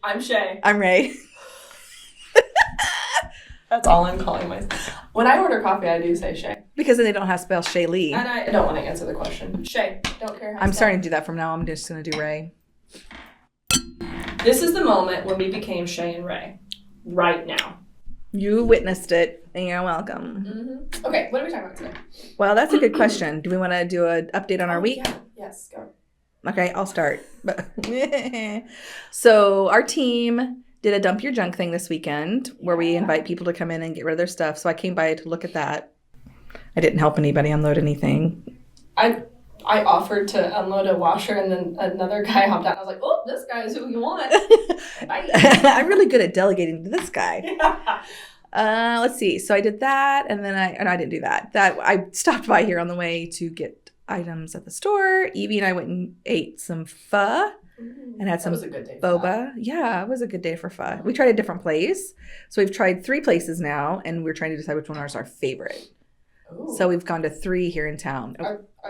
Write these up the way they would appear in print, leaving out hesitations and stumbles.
I'm Shay. I'm Ray. That's all I'm calling myself. When I order coffee, I do say Shay. Because then they don't have to spell Shaylea. And I don't want to answer the question. Shay, don't care how I'm starting to do that from now. I'm just going to do Ray. This is the moment when we became Shay and Ray. Right now. You witnessed it, and you're welcome. Mm-hmm. Okay, what are we talking about today? Well, that's a good question. Do we want to do an update on our week? Yeah. Yes, go. Okay, I'll start. So our team did a dump your junk thing this weekend where we invite people to come in and get rid of their stuff. So I came by to look at that. I didn't help anybody unload anything. I offered to unload a washer, and then another guy hopped out. I was like, oh, this guy is who you want. Bye. I'm really good at delegating to this guy. Yeah. Let's see. So I did that, and then I didn't do that. I stopped by here on the way to get items at the store. Evie and I went and ate some pho and had some That was a good day boba. Yeah, it was a good day for pho. We tried a different place. So we've tried 3 places now, and we're trying to decide which one is our favorite. Ooh. So we've gone to 3 here in town.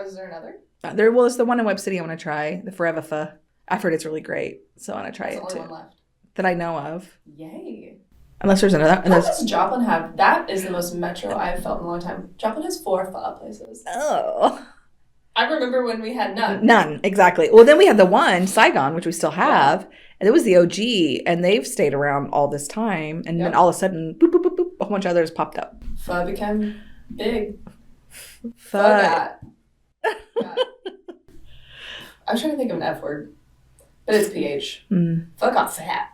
Is there another? It's the one in Web City I want to try, the Forever Pho. I've heard it's really great, so I want to try it There's too. only one left. That I know of. Yay. Unless there's another. How does Joplin have? That is the most metro I've felt in a long time. Joplin has 4 pho places. Oh. I remember when we had none. None, exactly. Well, then we had the one, Saigon, which we still have, and it was the OG, and they've stayed around all this time, and then all of a sudden, boop, boop, boop, boop, a whole bunch of others popped up. Pho became big. Pho got. I was trying to think of an F word, but it's PH. Pho got fat.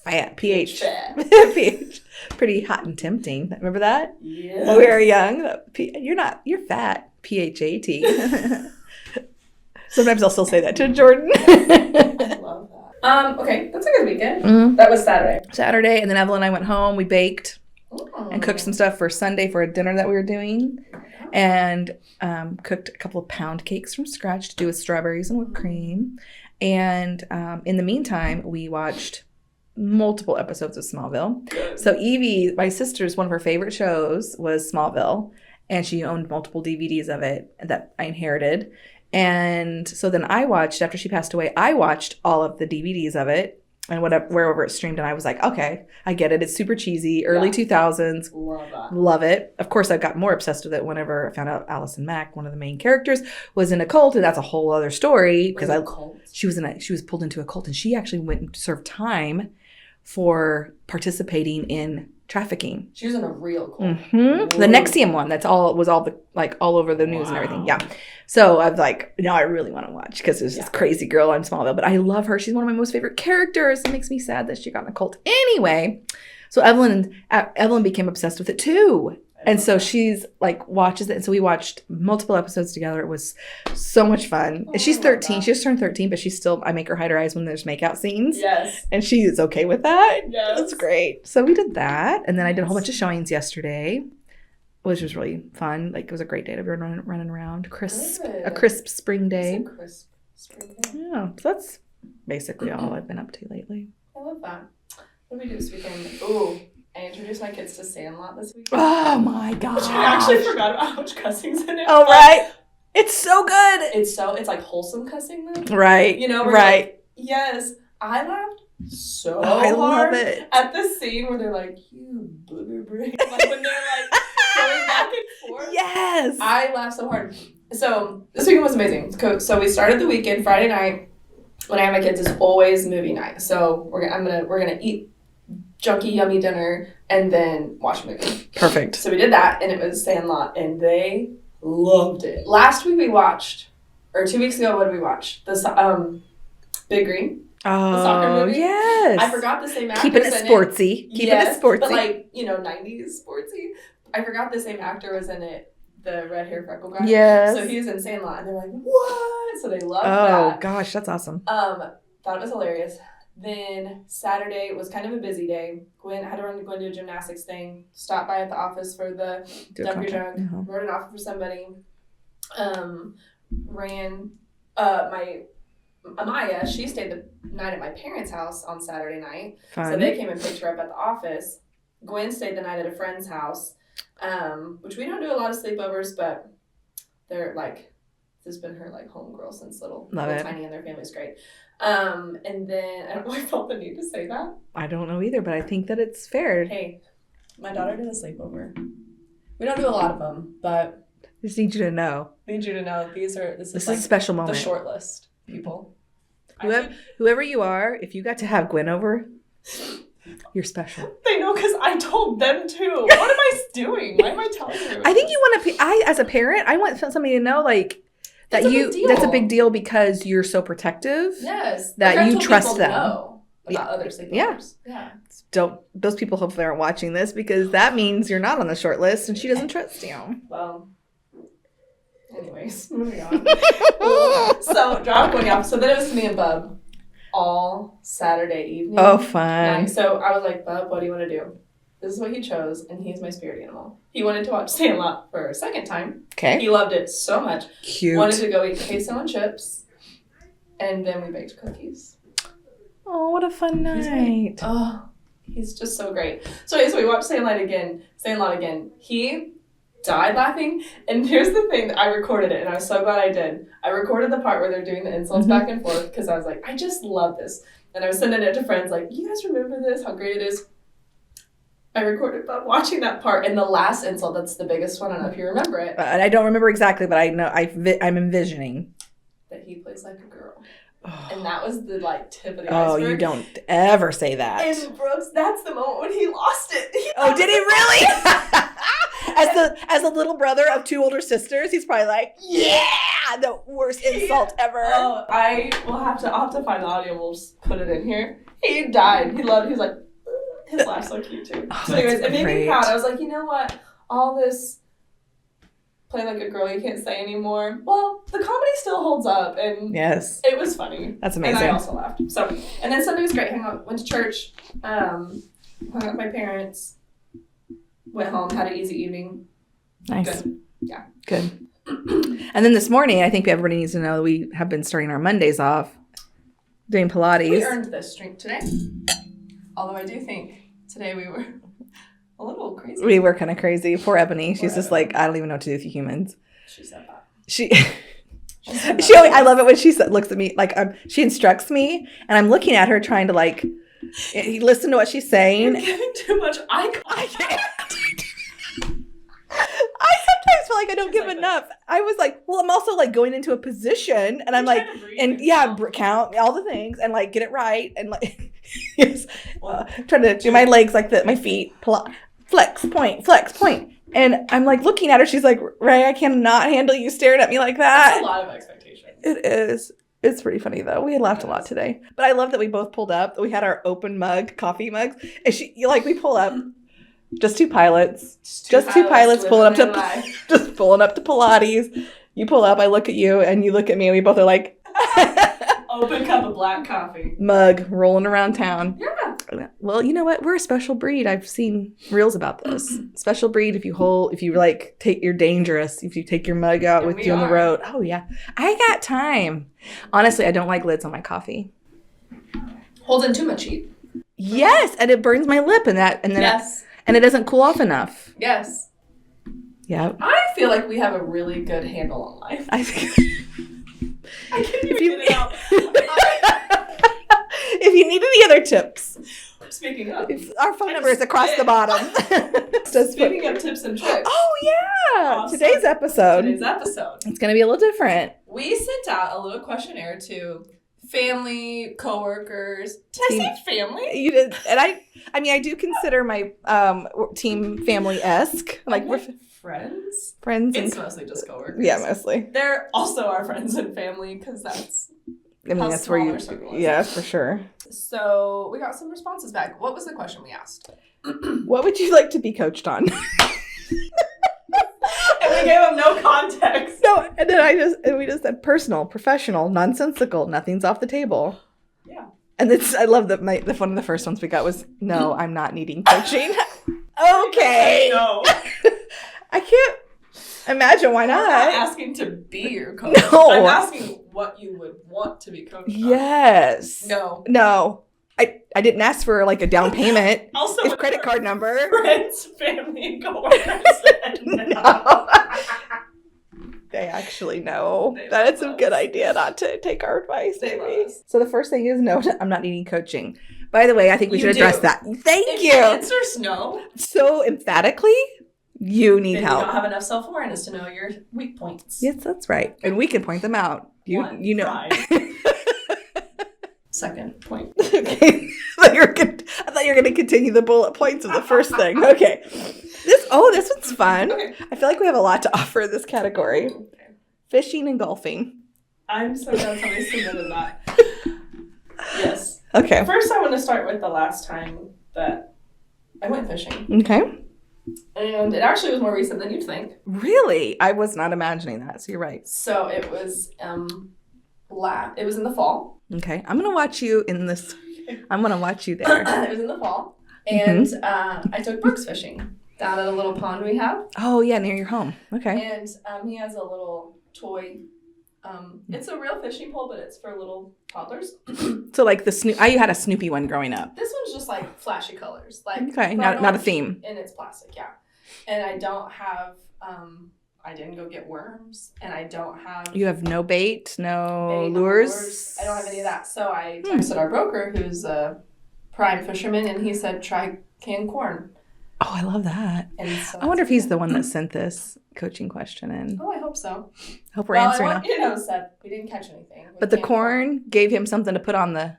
Fat, PH. Fat. PH. Pretty hot and tempting. Remember that? Yeah. When we were young. You're fat. PHAT. Sometimes I'll still say that to Jordan. I love that. Okay, that's a good weekend. Mm-hmm. That was Saturday. And then Evelyn and I went home. We baked Oh. and cooked some stuff for Sunday for a dinner that we were doing. And cooked a couple of pound cakes from scratch to do with strawberries and whipped cream. And in the meantime, we watched multiple episodes of Smallville. Good. So Evie, my sister's, one of her favorite shows was Smallville. And she owned multiple DVDs of it that I inherited. And so then after she passed away, I watched all of the DVDs of it and wherever it streamed. And I was like, okay, I get it. It's super cheesy, early 2000s. Love that. Love it. Of course, I got more obsessed with it whenever I found out Allison Mack, one of the main characters, was in a cult. And that's a whole other story because she was pulled into a cult, and she actually went and served time for participating in trafficking. She was in a real cult. Mm-hmm. The Nexium one. Was all over the news and everything. Yeah. So I was like, no, I really want to watch because there's this crazy girl on Smallville, but I love her. She's one of my most favorite characters. It makes me sad that she got in a cult. Anyway, so Evelyn became obsessed with it too. And so she's like watches it. And so we watched multiple episodes together. It was so much fun. And she's 13. She just turned 13, but I make her hide her eyes when there's makeout scenes. Yes. And she is okay with that. Yes. That's great. So we did that. And then I did a whole bunch of showings yesterday, which was really fun. Like, it was a great day to be running around. A crisp spring day. It's a crisp spring day. Yeah. So that's basically all I've been up to lately. I love that. What did we do this weekend? Ooh. I introduced my kids to Sandlot this week. Oh my gosh. Which I actually forgot about how much cussing's in it. Oh, right. It's so good. It's like wholesome cussing though. Right. You know, right. Like, yes. I laughed so I hard love it. at the scene where they're like, you booger brain. Like when they're like going back and forth. Yes. I laughed so hard. So this weekend was amazing. So we started the weekend. Friday night when I have my kids is always movie night. So we're gonna eat junky yummy dinner and then watch a movie. Perfect. So we did that, and it was Sandlot, and they loved it. Last week we watched, or 2 weeks ago, what did we watch? The Big Green. Oh, the soccer movie. Yes. I forgot the same actor. Keeping it sportsy. But like, 90s sportsy. I forgot the same actor was in it, the red hair freckle guy. Yes. So he was in Sandlot, and they're like, what? So they loved that. Oh, gosh, that's awesome. Thought it was hilarious. Then Saturday was kind of a busy day. Gwen had to go into a gymnastics thing. Stopped by at the office for the dump your junk. Mm-hmm. Wrote an offer for somebody. My Amaya, she stayed the night at my parents' house on Saturday night. Fun. So they came and picked her up at the office. Gwen stayed the night at a friend's house, which we don't do a lot of sleepovers, but they're like, this has been her like homegirl since little Love it. tiny, and their family's great. And then I don't know. I felt the need to say that. I don't know either, but I think that it's fair. Hey, my daughter did a sleepover. We don't do a lot of them, but I just need you to know. Need you to know this is a special moment. The short list, people. Whoever you are, if you got to have Gwen over, you're special. They know because I told them too. What am I doing? Why am I telling you? I think you want to. As a parent, I want somebody to know like that that's a big deal because you're so protective. Yes, that you trust them. Know about other sleepovers. Yeah. Those people hopefully aren't watching this because that means you're not on the short list and she doesn't trust you. Well. Anyways, moving on. So, drop going off. So then it was me and Bub all Saturday evening. Oh, fun. So I was like, Bub, what do you want to do? This is what he chose, and he's my spirit animal. He wanted to watch Sandlot for a second time. Okay. He loved it so much. Cute. Wanted to go eat queso and chips, and then we baked cookies. Oh, what a fun night. He's just so great. So we watched Sandlot again. He died laughing, and here's the thing, that I recorded it and I was so glad I did. I recorded the part where they're doing the insults back and forth because I was like, I just love this, and I was sending it to friends like, you guys remember this, how great it is. I recorded Bob watching that part, and the last insult, that's the biggest one, I don't know if you remember it, and I don't remember exactly, but I know I'm envisioning that he plays like a girl. And that was the tip of the iceberg. Oh, you don't ever say that. And Brooks, that's the moment when he lost it. Did he really? As the little brother of two older sisters, he's probably like, yeah, the worst insult ever. Oh, I'll have to find the audio. We'll just put it in here. He died. He was like, his laugh's so cute too. So anyways, it made me proud. I was like, you know what? All this play like a girl you can't say anymore. Well, the comedy still holds up, and yes, it was funny. That's amazing. And I also laughed. So, and then Sunday was great. Went to church, hung out with my parents, went home, had an easy evening. Nice. Good. Yeah. Good. And then this morning, I think everybody needs to know that we have been starting our Mondays off doing Pilates. We earned this drink today. Although I do think today we were a little crazy. We were kind of crazy. Poor Ebony. She's just like, I don't even know what to do with you humans. She said that. She I love it when she looks at me like she instructs me, and I'm looking at her trying to listen to what she's saying. You're giving too much eye contact. I sometimes feel like I don't give enough. I was like, well, I'm also going into a position, and I'm like, and count all the things and get it right, and yes, trying to do my legs my feet, flex, point. And I'm looking at her. She's like, Ray, I cannot handle you staring at me like that. That's a lot of expectations. It is. It's pretty funny though. We had laughed a lot today, but I love that we both pulled up. We had our open coffee mugs, and we pull up. Just two pilots. Just two pilots pulling up to Pilates. You pull up, I look at you, and you look at me, and we both are like open cup of black coffee. Mug rolling around town. Yeah. Well, you know what? We're a special breed. I've seen reels about this. Special breed you're dangerous if you take your mug out with you on the road. Oh yeah. I got time. Honestly, I don't like lids on my coffee. Holds in too much heat. Yes, and it burns my lip and then yes. And it doesn't cool off enough. Yes. Yeah. I feel like we have a really good handle on life. I can't even get it out. If you need any other tips. Speaking of. Our phone number is across the bottom. Speaking of tips and tricks. Oh, yeah. Awesome. Today's episode. It's going to be a little different. We sent out a little questionnaire to family, coworkers. Did I say family? You did. And I do consider my team family-esque. We're friends. It's mostly just coworkers. Yeah, mostly. They're also our friends and family because that's that's where you. Yeah, for sure. So we got some responses back. What was the question we asked? What would you like to be coached on? And we gave them no context. No, and then we just said personal, professional, nonsensical, nothing's off the table. Yeah. And I love that one of the first ones we got was, no, I'm not needing coaching. Okay. No. I can't imagine why not. I'm not asking to be your coach. No. I'm asking what you would want to be coached on. Yes. No. I didn't ask for a down payment. Also, his credit card number. Friends, family, and coworkers. No. They actually know that it's a good idea not to take our advice. Maybe. So the first thing is no, I'm not needing coaching. By the way, I think we should address that. Thank you. If the answer's no. So emphatically, you need help. You don't have enough self-awareness to know your weak points. Yes, that's right. And we can point them out. You know. Pride. Second point. Okay. I thought you were going to continue the bullet points of the first thing. Okay. This one's fun. Okay. I feel like we have a lot to offer in this category. Okay. Fishing and golfing. I'm so glad somebody submitted that. Yes. Okay. First, I want to start with the last time that I went fishing. Okay. And it actually was more recent than you'd think. Really? I was not imagining that, so you're right. So it was it was in the fall. Okay. I'm going to watch you in this. I'm going to watch you there. It was in the fall. And I took Brooks fishing down at a little pond we have. Oh, yeah, near your home. Okay. And he has a little toy. It's a real fishing pole, but it's for little toddlers. So like you had a Snoopy one growing up. This one's just like flashy colors. Like okay, not a theme. And it's plastic, yeah. And I don't have, I didn't go get worms, and I don't have. You have no bait, no lures? I don't have any of that. So I texted our broker, who's a prime fisherman, and he said, try canned corn. Oh, I love that. And so I wonder if he's the one that sent this coaching question in. Oh, I hope so. Hope we're answering. Seth, we didn't catch anything. But the corn gave him something to put on the.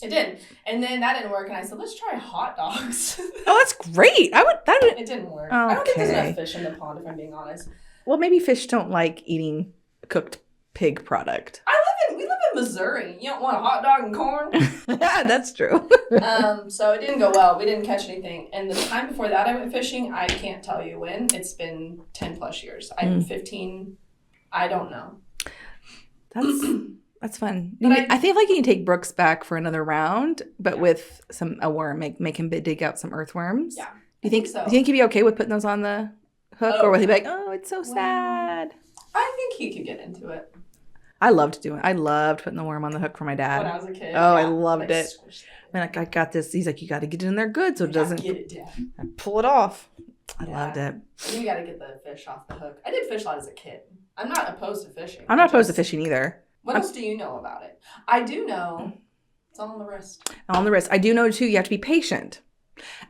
It did, and then that didn't work, and I said, "Let's try hot dogs." Oh, that's great! It didn't work. Okay. I don't think there's enough fish in the pond, if I'm being honest. Well, maybe fish don't like eating cooked pig product. We live in Missouri. You don't want a hot dog and corn. Yeah, that's true. So it didn't go well. We didn't catch anything. And the time before that I went fishing, I can't tell you when. It's been 10 plus years. I'm 15. I don't know. That's fun. I feel like you can take Brooks back for another round, but with a worm, make him dig out some earthworms. Yeah. Do you think so? Do you think he'd be okay with putting those on the hook, or will he be like, "Oh, it's so sad"? I think he could get into it. I loved putting the worm on the hook for my dad. When I was a kid. Oh, yeah. I loved it. I got this. He's like, you got to get it in there good so it doesn't get it down. I pull it off. I loved it. You got to get the fish off the hook. I did fish a lot as a kid. I'm not opposed to fishing. I'm not opposed to fishing either. What else do you know about it? I do know it's all on the wrist. On the wrist. I do know, too, you have to be patient.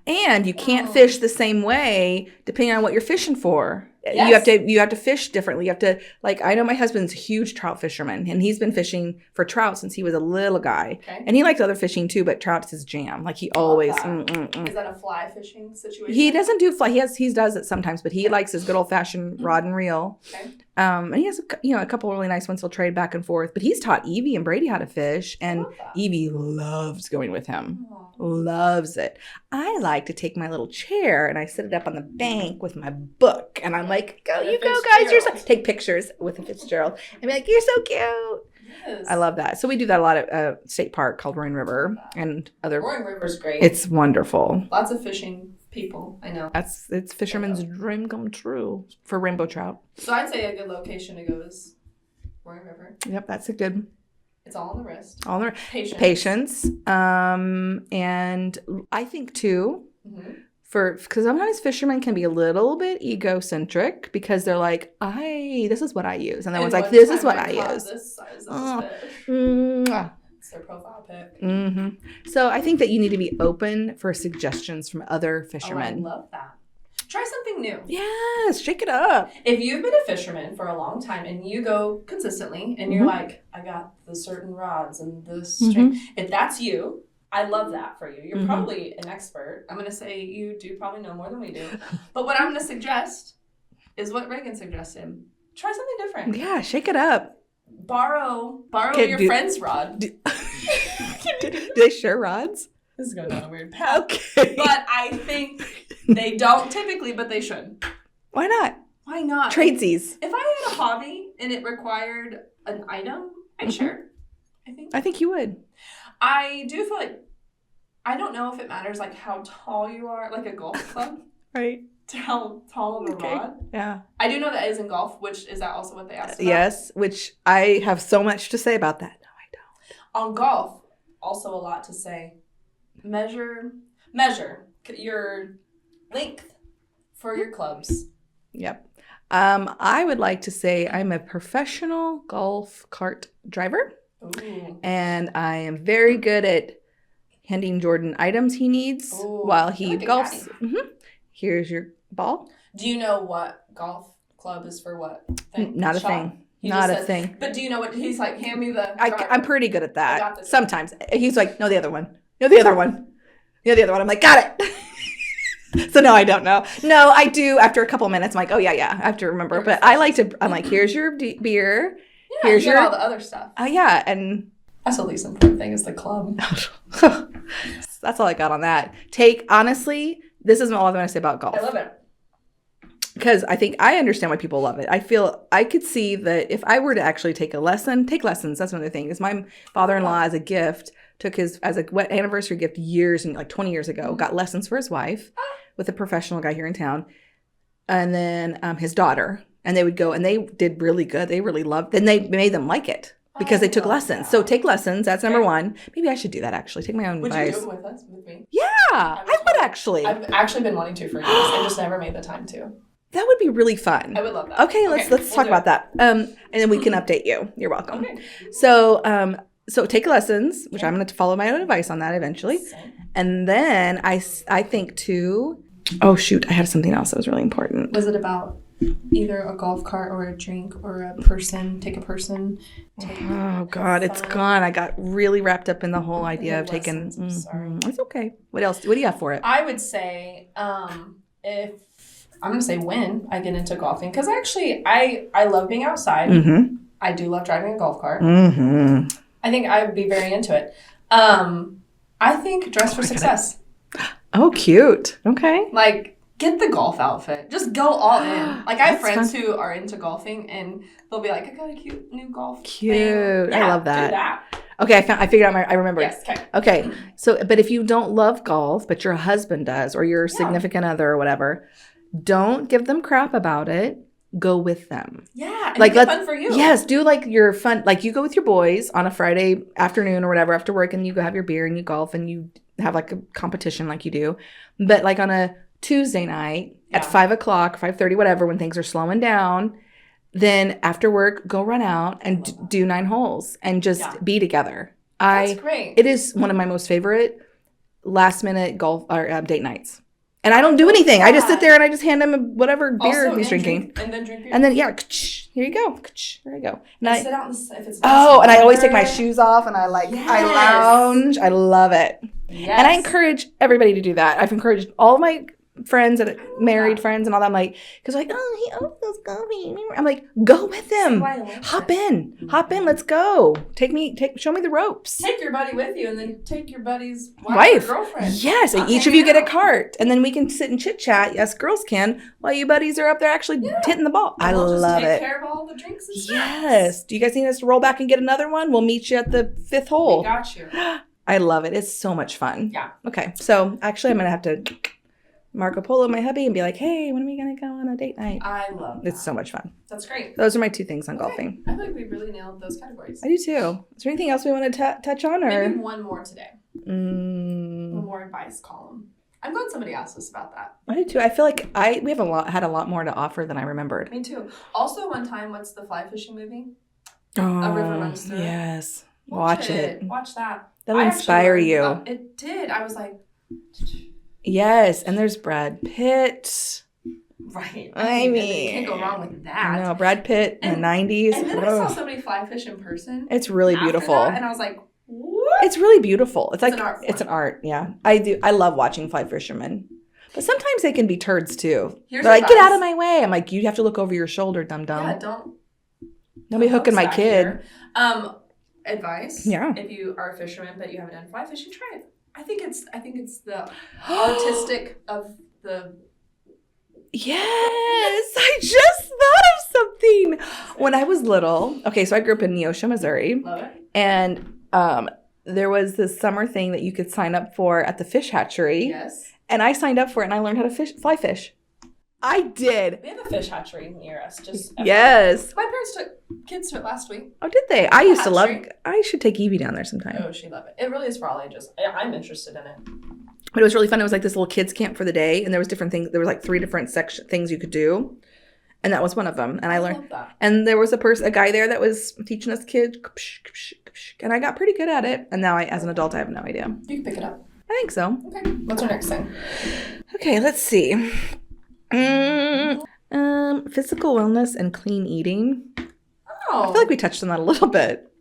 And you can't fish the same way depending on what you're fishing for. Yes. You have to fish differently. You have to, like, I know my husband's a huge trout fisherman, and he's been fishing for trout since he was a little guy. Okay. And he likes other fishing too, but trout's his jam. Like he always. Is that a fly fishing situation? He doesn't do fly. He does it sometimes, but he likes his good old fashioned rod and reel. Okay. And he has a couple really nice ones he'll trade back and forth. But he's taught Evie and Brady how to fish, and Evie loves going with him. Aww. Loves it. I like to take my little chair and I sit it up on the bank with my book, and I'm like, go guys, take pictures with a Fitzgerald and be like, you're so cute. Yes. I love that. So we do that a lot at State Park called Roaring River and other. Roaring River's great. It's wonderful. Lots of fishing people, I know. It's fisherman's dream come true for rainbow trout. So I'd say a good location to go is Roaring River. Yep, that's a good. It's all on the wrist. All on the wrist. Patience. And I think too, because sometimes fishermen can be a little bit egocentric because they're like, this is what I use. And then one's like, this is what I use. This size of fish. It's their profile pic. Mm-hmm. So I think that you need to be open for suggestions from other fishermen. Oh, I love that. Try something new. Yes, shake it up. If you've been a fisherman for a long time and you go consistently and you're like, I got the certain rods and this string. If that's you, I love that for you. You're probably an expert. I'm going to say you do probably know more than we do. But what I'm going to suggest is what Ragan suggested. Try something different. Yeah, shake it up. Borrow your friend's rod. Do they share rods? This is going down a weird path. Okay. But I think they don't typically, but they should. Why not? Why not? Tradesies. If I had a hobby and it required an item, I'd share. I think you would. I do feel like, I don't know if it matters like how tall you are, like a golf club. Right. How tall of a rod. Yeah. I do know that is in golf, which is that also what they asked about? Yes, which I have so much to say about that. No, I don't. On golf, also a lot to say. Measure your length for your clubs. Yep. I would like to say I'm a professional golf cart driver. Ooh. And I am very good at handing Jordan items he needs while he golfs. Mm-hmm. Here's your ball. Do you know what golf club is for what thing? Not a thing. Not a thing. But do you know what he's like? Hand me the. I'm pretty good at that. Sometimes he's like, no, the other one. No, the other one. No, the other one. I'm like, got it. So no, I don't know. No, I do. After a couple minutes, I'm like, oh yeah, I have to remember. But I like to. I'm like, here's your beer. Yeah, here's all the other stuff. Yeah, and that's the least important thing is the club. That's all I got on that. Honestly, this is all I'm going to say about golf. I love it. Because I understand why people love it. I feel I could see that if I were to actually take lessons, that's another thing. Is my father-in-law as a gift took his, as a anniversary gift years and like 20 years ago, got lessons for his wife with a professional guy here in town. And then his daughter. And they would go and they did really good. They really loved, then they made them like it because they took lessons. That. So take lessons. That's number one. Maybe I should do that actually. Take my own advice. Would you do it with me? Yeah, I would actually. I've actually been wanting to for years. I just never made the time to. That would be really fun. I would love that. Okay, let's talk about that. And then we can update you. You're welcome. Okay. So take lessons, which I'm going to follow my own advice on that eventually. And then I think too. Oh shoot, I had something else that was really important. Was it about either a golf cart or a drink or a person? Take a person. Oh God, it's gone. I got really wrapped up in the whole idea of taking. Sorry. It's okay. What else? What do you have for it? I would say if. I'm going to say when I get into golfing. Because actually, I love being outside. Mm-hmm. I do love driving a golf cart. Mm-hmm. I think I would be very into it. I think dress for success. Oh, cute. Okay. Like, get the golf outfit. Just go all in. Like, I have friends who are into golfing, and they'll be like, I got a cute new golf thing. Yeah, I love that. Do that. Okay, I figured out I remembered. Yes, okay. So, but if you don't love golf, but your husband does, or your significant other or whatever, don't give them crap about it. Go with them. Yeah, and like, make it fun for you. Yes, do like your fun. Like you go with your boys on a Friday afternoon or whatever after work, and you go have your beer and you golf and you have like a competition like you do. But like on a Tuesday night at 5:00, 5:30, whatever, when things are slowing down, then after work, go run out and do 9 holes and just be together. That's great. It is one of my most favorite last minute golf or date nights. And I don't do anything. I just sit there and I just hand him whatever beer he's drinking. And then drink beer. And then, here you go. There you go. And sit out if it's and I always take my shoes off and I lounge. I love it. Yes. And I encourage everybody to do that. I've encouraged all of my friends and married friends and all that. I'm like, because like, oh, he always goes golfing. I'm like, go with him. Hop in. Let's go. Show me the ropes. Take your buddy with you and then take your buddy's wife or girlfriend. Yes. And each of you get a cart. And then we can sit and chit chat. Yes, girls can. While you buddies are up there actually hitting the ball. And we'll love it. Take care of all the drinks and stuff. Yes. Do you guys need us to roll back and get another one? We'll meet you at the 5th hole. We got you. I love it. It's so much fun. Yeah. Okay. So actually I'm going to have to Marco Polo my hubby and be like, hey, when are we going to go on a date night? I love that. It's so much fun. That's great. Those are my 2 things on golfing. I feel like we really nailed those categories. I do too. Is there anything else we want to touch on? Or maybe one more today. One more advice column. I'm glad somebody asked us about that. I do too. I feel like we have had a lot more to offer than I remembered. Me too. Also, one time, what's the fly fishing movie? Oh, A River Runs Through. Yes. Watch it. Watch that. That'll inspire you. It did. I was like... Yes, and there's Brad Pitt. Right. I mean, you can't go wrong with that. No, Brad Pitt in the 90s. And then I saw somebody fly fish in person. It's really beautiful. And I was like, what? It's really beautiful. It's like it's an art. Yeah. I love watching fly fishermen. But sometimes they can be turds too. They're like, get out of my way. I'm like, you have to look over your shoulder, dum-dum. Yeah, don't be hooking my kid. Here. Advice. Yeah. If you are a fisherman but you haven't done fly fishing, try it. I think it's the artistic of the... Yes, I just thought of something. When I was little, so I grew up in Neosho, Missouri. Love it. And there was this summer thing that you could sign up for at the fish hatchery. Yes. And I signed up for it and I learned how to fly fish. I did. We have a fish hatchery near us. Yes. My parents took kids to it last week. Oh, did they? I used to love it. I should take Evie down there sometime. Oh, she'd love it. It really is for all ages. I'm interested in it. But it was really fun. It was like this little kids camp for the day, and there was different things. There was like 3 different things you could do. And that was one of them. And I learned. love that. And there was a guy there that was teaching us kids. And I got pretty good at it. And now as an adult, I have no idea. You can pick it up. I think so. Okay. What's our next thing? Okay, let's see. Physical wellness and clean eating. Oh. I feel like we touched on that a little bit.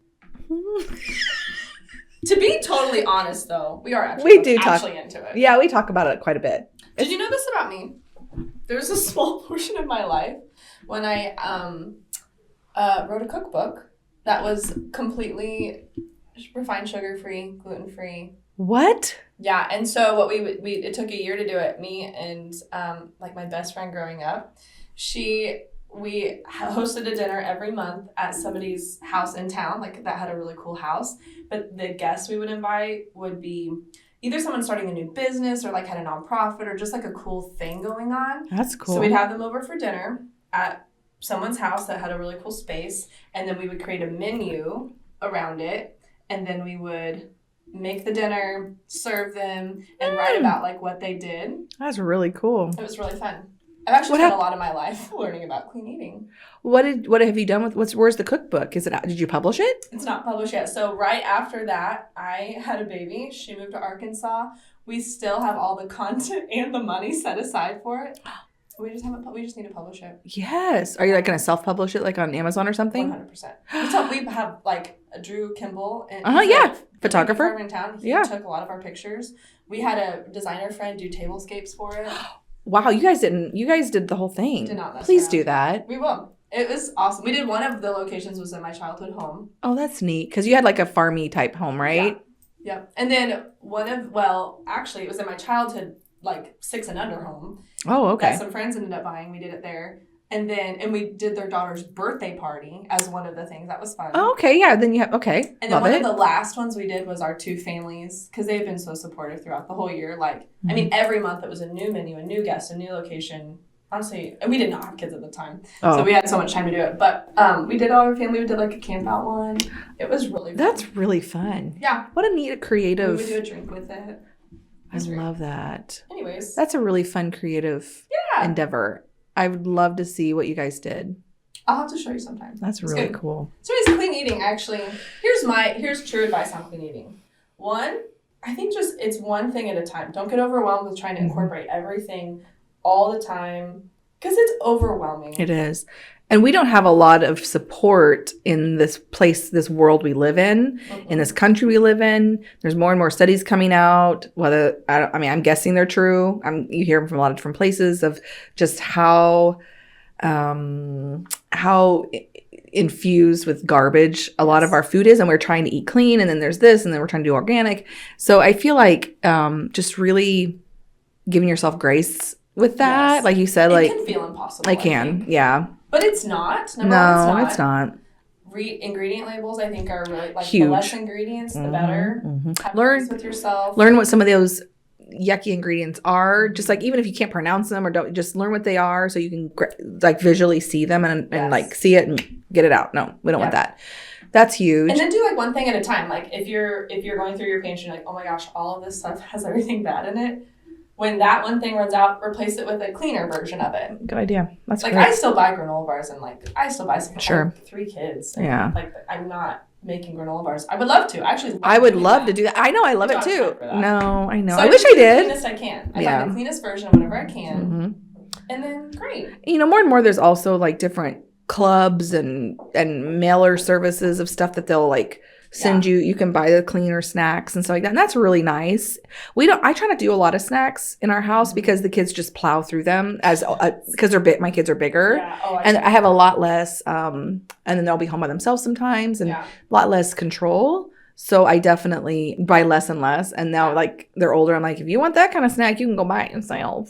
To be totally honest, though, we are We do talk into it. Yeah, we talk about it quite a bit. Did you know this about me? There was a small portion of my life when I wrote a cookbook that was completely refined sugar-free, gluten-free. What? Yeah, and so what it took a year to do it. Me and like my best friend growing up, we hosted a dinner every month at somebody's house in town, like that had a really cool house. But the guests we would invite would be either someone starting a new business or like had a nonprofit or just like a cool thing going on. That's cool. So we'd have them over for dinner at someone's house that had a really cool space, and then we would create a menu around it, and then we would make the dinner, serve them, and write about like what they did. That's really cool. It was really fun. I've actually spent a lot of my life learning about clean eating. What have you done with where's the cookbook? Did you publish it? It's not published yet. So right after that, I had a baby. She moved to Arkansas. We still have all the content and the money set aside for it. We just need to publish it. Yes. Are you like going to self-publish it like on Amazon or something? 100%. We have like Drew Kimball and photographer in town. He took a lot of our pictures. We had a designer friend do tablescapes for it. Wow, you guys did the whole thing. Did not mess Please around. do that. We will. It was awesome. We did one of the locations was in my childhood home. Oh, that's neat. Because you had like a farmy type home, right? Yeah. And then it was in my childhood, like 6 and under home. Oh, okay. That some friends ended up buying. We did it there. And we did their daughter's birthday party as one of the things. That was fun. Oh, okay. Yeah. Then you have, okay. And then one of the last ones we did was our 2 families, because they've been so supportive throughout the whole year. Like, I mean, every month it was a new menu, a new guest, a new location. Honestly, and we did not have kids at the time. So we had so much time to do it. But we did all our family. We did like a camp out one. It was really fun. That's really fun. Yeah. What a neat creative. We would do a drink with it. I love that. Anyways. That's a really fun creative endeavor. I would love to see what you guys did. I'll have to show you sometime. That's really cool. So it's clean eating, actually. Here's true advice on clean eating. One, I think just it's one thing at a time. Don't get overwhelmed with trying to incorporate everything all the time, because it's overwhelming. It is. And we don't have a lot of support in this world we live in this country we live in. There's more and more studies coming out, I'm guessing they're true. You hear them from a lot of different places of just how infused with garbage a lot of our food is, and we're trying to eat clean, and then there's this, and then we're trying to do organic. So I feel like just really giving yourself grace with that. Yes. Like you said, it can feel impossible. I can, yeah. But it's not. No, it's not. Ingredient labels, I think, are really like huge. The less ingredients, the better. Have learn with yourself. Learn what some of those yucky ingredients are. Just like even if you can't pronounce them or don't, just learn what they are so you can like visually see them and like see it and get it out. No, we don't want that. That's huge. And then do like one thing at a time. Like if you're going through your pantry, you're like, oh my gosh, all of this stuff has everything bad in it. When that one thing runs out, replace it with a cleaner version of it. Good idea. That's like great. I still buy granola bars, and like I still buy some. Sure. I have 3 kids. Yeah. Like I'm not making granola bars. I would love to. Actually, I would love to do that. I know. I love it too. No, I know. So I wish I did. The cleanest I can. I find the cleanest version whenever I can, and then great. More and more, there's also like different clubs and mailer services of stuff that they'll like send you. You can buy the cleaner snacks and stuff like that, and that's really nice. I try not to do a lot of snacks in our house because the kids just plow through them because my kids are bigger, and I have a lot less and then they'll be home by themselves sometimes and a lot less control. So I definitely buy less and less, and now like they're older, I'm like, if you want that kind of snack, you can go buy it yourself.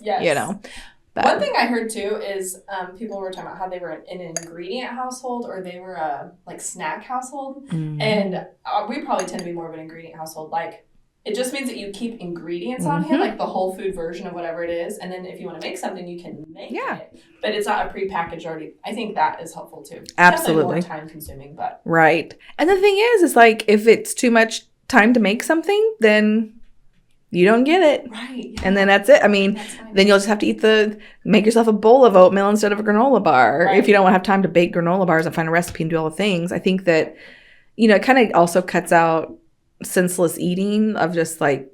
But one thing I heard too is people were talking about how they were in an ingredient household or they were a like snack household, and we probably tend to be more of an ingredient household. Like it just means that you keep ingredients on hand, like the whole food version of whatever it is, and then if you want to make something, you can make it. But it's not a prepackaged already. I think that is helpful too. Absolutely, more time consuming, but right. And the thing is like if it's too much time to make something, then You don't get it. Right. Yeah. And then that's it. I mean, then you'll just have to make yourself a bowl of oatmeal instead of a granola bar. Right. If you don't want to have time to bake granola bars and find a recipe and do all the things. I think that, it kind of also cuts out senseless eating of just like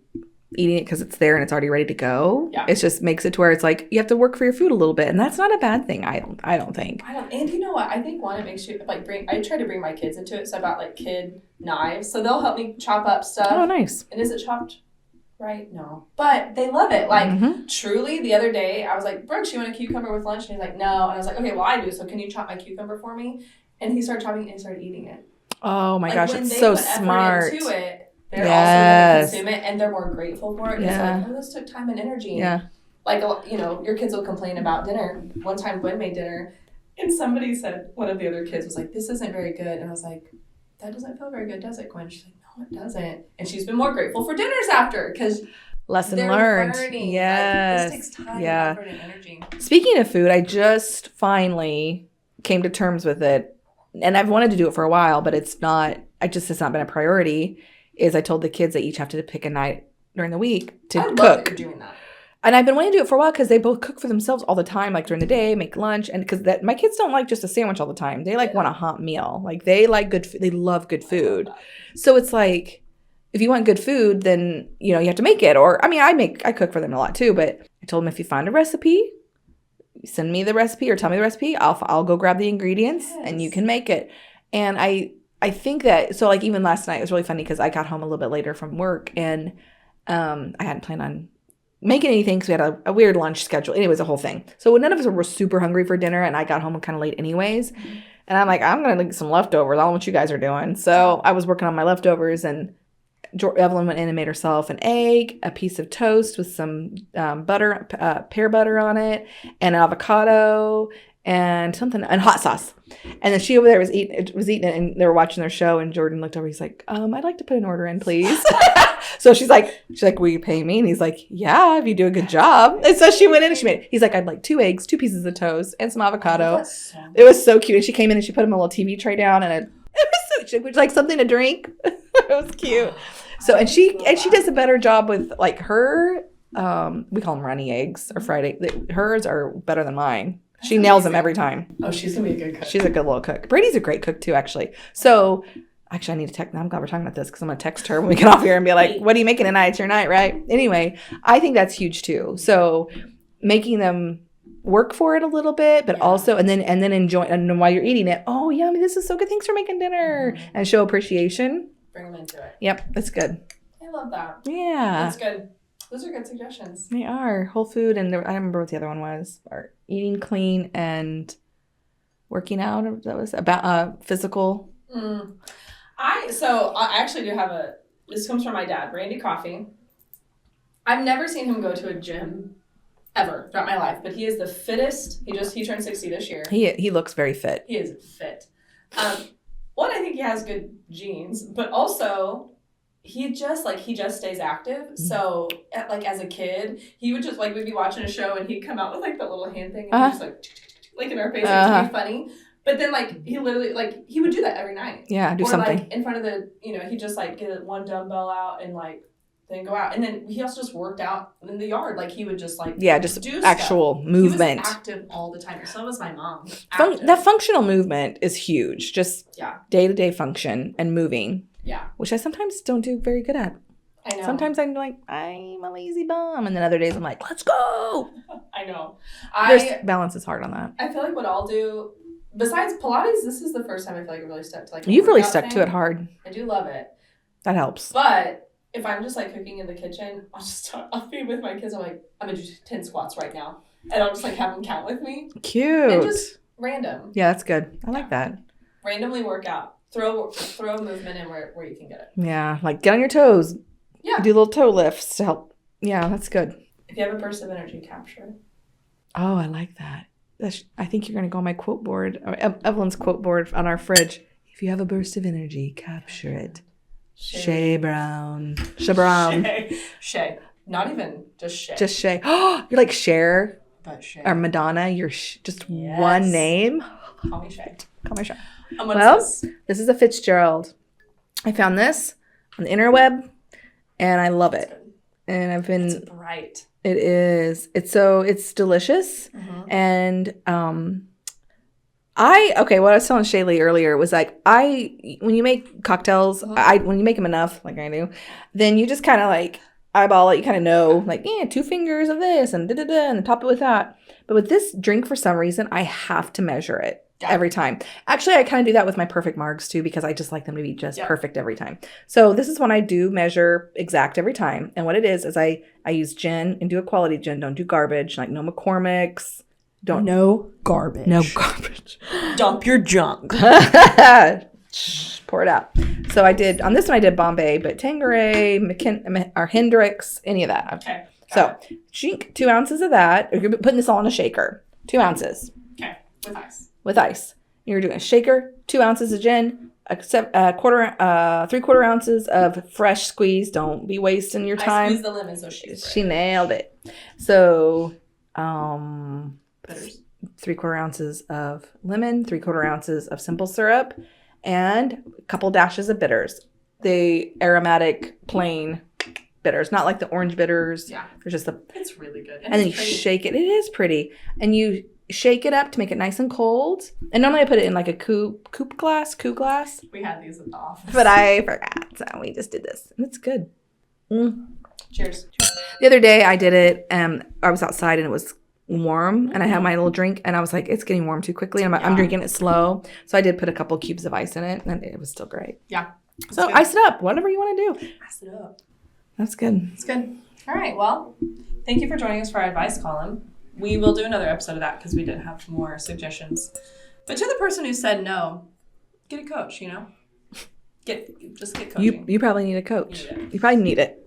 eating it because it's there and it's already ready to go. Yeah. It just makes it to where it's like you have to work for your food a little bit, and that's not a bad thing. I don't think. And you know what? I think it makes you like I try to bring my kids into it. So I bought like kid knives, so they'll help me chop up stuff. Oh, nice. And is it chopped right? No, but they love it. Like truly, the other day I was like, Brooks, you want a cucumber with lunch? And he's like, no. And I was like, okay, well I do. So can you chop my cucumber for me? And he started chopping it and started eating it. Oh my gosh, it's so smart. Into it, they're also going to consume it, and they're more grateful for it. Yeah. It's like, this took time and energy. Yeah. Like, your kids will complain about dinner. One time Gwen made dinner, and somebody said, one of the other kids was like, this isn't very good. And I was like, that doesn't feel very good, does it, Gwen? She's like, no, it doesn't. And she's been more grateful for dinners after, because lesson learned. Learning. Yes. Like, this takes time and effort and energy. Speaking of food, I just finally came to terms with it. And I've wanted to do it for a while, but it's not been a priority, is I told the kids they each have to pick a night during the week to cook. Love that you're doing that. And I've been wanting to do it for a while because they both cook for themselves all the time, like during the day, make lunch. And because my kids don't like just a sandwich all the time. They want a hot meal. Like they like good food. They love good food. So it's like, if you want good food, then, you have to make it. Or, I cook for them a lot too, but I told them if you find a recipe, send me the recipe or tell me the recipe. I'll go grab the ingredients and you can make it. And I think that, so like even last night, it was really funny because I got home a little bit later from work and I hadn't planned on making anything because we had a weird lunch schedule. Anyways, a whole thing. So none of us were super hungry for dinner and I got home kind of late anyways. And I'm like, I'm going to get some leftovers. I don't know what you guys are doing. So I was working on my leftovers and Evelyn went in and made herself an egg, a piece of toast with some butter, pear butter on it, and an avocado and hot sauce. And then she over there was eating it, and they were watching their show. And Jordan looked over. He's like, "I'd like to put an order in, please." So she's like, "Will you pay me?" And he's like, "Yeah, if you do a good job." And so she went in and she made it. He's like, "I'd like 2 eggs, 2 pieces of toast, and some avocado." It was so cute. And she came in and she put him a little TV tray down, and it was so. Would you like something to drink? It was cute. So and she does a better job with like her. We call them runny eggs or fried eggs. Hers are better than mine. She nails them every time. Oh, she's gonna be a good cook. She's a good little cook. Brady's a great cook too, actually. So actually, I need to text. I'm glad we're talking about this because I'm gonna text her when we get off here and be like, "What are you making tonight? It's your night, right?" Anyway, I think that's huge too. So making them work for it a little bit, but also and then enjoy. And while you're eating it, oh yummy, this is so good. Thanks for making dinner, and show appreciation. Bring them into it. Yep, that's good. I love that. Yeah, that's good. Those are good suggestions. They are whole food, and I don't remember what the other one was. Or eating clean and working out. That was about physical. I actually do have this comes from my dad, Randy Coffey. I've never seen him go to a gym ever throughout my life, but he is the fittest. He turned 60 this year. He looks very fit. He is fit. One, I think he has good genes, but also he just stays active. So like as a kid, he would just we'd be watching a show and he'd come out with like that little hand thing and he'd just like in our face to be funny. But then he literally he would do that every night. Yeah, do something. In front of the he'd just get one dumbbell out and then go out. And then he also just worked out in the yard. He would just just do actual stuff. Movement. He was active all the time. So was my mom. That functional movement is huge. Just day-to-day function and moving. Yeah. Which I sometimes don't do very good at. I know. Sometimes I'm like, I'm a lazy bum. And then other days I'm like, let's go. I know. Balance is hard on that. I feel like what I'll do, besides Pilates, this is the first time I feel like I really stuck to You've really stuck to it hard. I do love it. That helps. But if I'm just cooking in the kitchen, I'll be with my kids. I'm like, I'm going to do 10 squats right now. And I'll just have them count with me. Cute. And just random. Yeah, that's good. I like that. Randomly work out. Throw a movement in where you can get it. Yeah, get on your toes. Yeah. Do little toe lifts to help. Yeah, that's good. If you have a burst of energy, capture it. Oh, I like that. I think you're going to go on my quote board, or Evelyn's quote board on our fridge. If you have a burst of energy, capture it. Shay Brown. Shay Brown. Shay. Not even just Shay. Just Shay. Oh, you're like Cher. But Shay. Or Madonna. You're just one name. Call me Shay. Call me Shay. Well, this is a Fitzgerald. I found this on the interweb, and I love it. and I've been. It's bright. It is. It's delicious, and what I was telling Shaylea earlier was like when you make cocktails, when you make them enough, like I do, then you just kind of like eyeball it. You kind of know, like 2 fingers of this and and top it with that. But with this drink, for some reason, I have to measure it every time. Actually, I kind of do that with my perfect margs too, because I just like them to be just perfect every time. So this is when I do measure exact every time. And what it is I use gin and do a quality gin. Don't do garbage, like no McCormick's. No garbage. No garbage. Dump your junk. Pour it out. So I did, on this one I did Bombay, but Tanqueray, or Hendrix, any of that. Okay. So drink 2 ounces of that. You're putting this all in a shaker. 2 ounces. Okay. With ice. With ice. You're doing a shaker, 2 ounces of gin, 3/4 ounces of fresh squeeze. Don't be wasting your time. I squeezed the lemon, so she nailed it. So, bitters. 3/4 ounces of lemon, 3/4 ounces of simple syrup, and a couple dashes of bitters. The aromatic plain bitters, not like the orange bitters. Yeah. They're just the. It's really good. And then you shake it. It is pretty. And you shake it up to make it nice and cold. And normally I put it in like a coupe glass. We had these at the office. But I forgot. So we just did this. And it's good. Cheers. The other day I did it. I was outside and it was warm. And I had my little drink. And I was like, it's getting warm too quickly. And I'm drinking it slow. So I did put a couple cubes of ice in it. And it was still great. Yeah. So good. Ice it up. Whatever you want to do. Ice it up. That's good. It's good. All right. Well, thank you for joining us for our advice column. We will do another episode of that because we did have more suggestions. But to the person who said no, get a coach, Just get coaching. You probably need a coach. You probably need it.